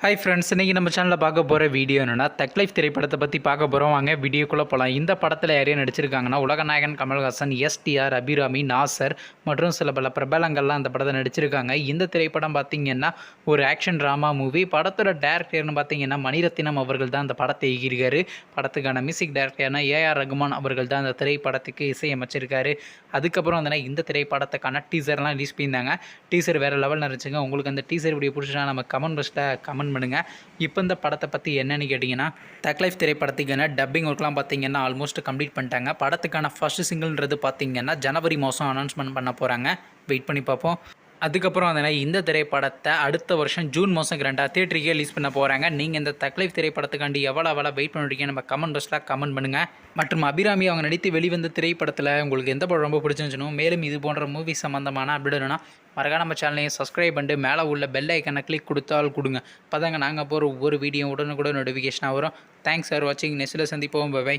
Hi friends, இன்றைக்கி நம்ம சேனலில் பார்க்க போகிற வீடியோ என்னென்னா தக் லைஃப் திரைப்படத்தை பற்றி பார்க்க போகிறோம். வாங்க வீடியோக்குள்ளே போகலாம். இந்த படத்தில் யாரையும் நடிச்சிருக்காங்கன்னா உலகநாயகன் கமல்ஹாசன், எஸ்டிஆர், அபிராமி, நாசர் மற்றும் சில பல பிரபலங்கள்லாம் அந்த படத்தை நடிச்சிருக்காங்க. இந்த திரைப்படம் பார்த்திங்கன்னா ஒரு ஆக்ஷன் ட்ராமா மூவி. படத்தோட டேரக்டர்னு பார்த்திங்கன்னா மணிரத்னம் அவர்கள் தான் அந்த படத்தை இயக்கியிருக்காரு. படத்துக்கான மியூசிக் டேரக்டர்னா ஏஆர் ரகுமான் அவர்கள் தான் அந்த திரைப்படத்துக்கு இசையமைச்சிருக்காரு. அதுக்கப்புறம் வந்து இந்த திரைப்படத்துக்கான டீசர்லாம் ரிலீஸ் பண்ணியிருந்தாங்க. டீசர் வேறு லெவலில் இருந்துச்சுங்க. உங்களுக்கு அந்த டீசர் வீடியோ பிடிச்சினா நம்ம கமெண்ட் பாக்ஸில் கமெண்ட் பண்ணுங்கள். இப்போ இந்த படத்தை பற்றி என்னென்னு கேட்டிங்கன்னா, தக் லைஃப் திரைப்படத்துக்கான டப்பிங் ஒர்க்லாம் பார்த்திங்கன்னா ஆல்மோஸ்ட் கம்ப்ளீட் பண்ணிட்டாங்க. படத்துக்கான ஃபர்ஸ்ட் சிங்கிள்ன்றது பார்த்திங்கன்னா ஜனவரி மாதம் அனௌன்ஸ்மெண்ட் பண்ண போகிறாங்க. வெயிட் பண்ணி பார்ப்போம். அதுக்கப்புறம் அதனால் இந்த திரைப்படத்தை அடுத்த வருஷம் ஜூன் மாதம் கிராண்டாக தியேட்டருக்கே ரிலீஸ் பண்ண போகிறாங்க. நீங்கள் இந்த தக் லைஃப் திரைப்படத்துக்காண்டி எவ்வளோ வெயிட் பண்ணிருக்கீங்க நம்ம கமெண்ட் பாக்ஸில் கமெண்ட் பண்ணுங்கள். மற்றும் அபிராமி அவங்க நடித்து வெளிவந்த திரைப்படத்தில் உங்களுக்கு எந்த படம் ரொம்ப பிடிச்சிருந்துச்சுனோ, மேலும் இது போன்ற மூவி சம்மந்தமான அப்டேட்னா மறக்காம நம்ம சேனலையும் சப்ஸ்கிரைப் பண்ணிட்டு மேலே உள்ள பெல் ஐக்கனை கிளிக் கொடுத்தால் கொடுங்க. அப்போ தாங்க நாங்கள் போகிற ஒவ்வொரு வீடியோ உடனுக்குடன் நோட்டிஃபிகேஷனாக வரும். தேங்க்ஸ் ஃபார் வாட்சிங். நெக்ஸ்ட்டில் சந்திப்போம். பை.